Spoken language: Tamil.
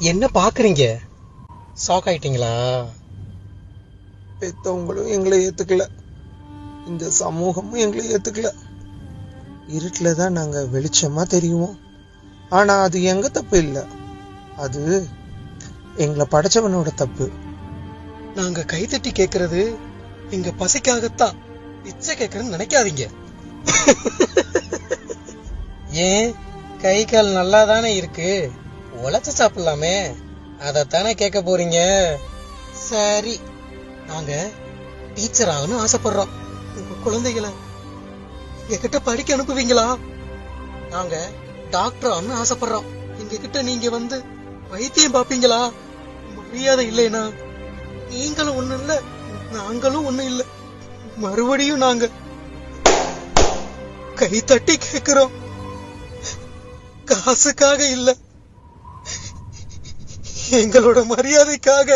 என்ன பாக்குறீங்க? ஷாக் ஆயிட்டீங்களா? பெத்தவங்களும் எங்களை ஏத்துக்கல, இந்த சமூகமும் எங்களை ஏத்துக்கல. இருட்டுல தான் நாங்க வெளிச்சமா தெரியுவோம். ஆனா அது எங்க தப்பு இல்ல, அது எங்களை படைச்சவனோட தப்பு. நாங்க கைத்தட்டி கேக்குறது எங்க பசிக்காகத்தான், பிச்சை கேக்குறதுன்னு நினைக்காதீங்க. ஏன், கை கால் நல்லா தானே இருக்கு, உழைச்சு சாப்பிடலாமே, அதத்தானே கேட்க போறீங்க? சரி, நாங்க டீச்சர் ஆகணும்னு ஆசைப்படுறோம். உங்க குழந்தைகளை எங்ககிட்ட படிக்க அனுப்புவீங்களா? நாங்க டாக்டர் ஆகணும்னு ஆசைப்படுறோம். எங்க கிட்ட நீங்க வந்து வைத்தியம் பாப்பீங்களா? மரியாதை இல்லைனா நீங்களும் ஒண்ணு இல்ல, நாங்களும் ஒண்ணு இல்ல. மறுபடியும் நாங்க கை தட்டி கேக்குறோம், காசுக்காக இல்ல, எங்களோட மரியாதைக்காக.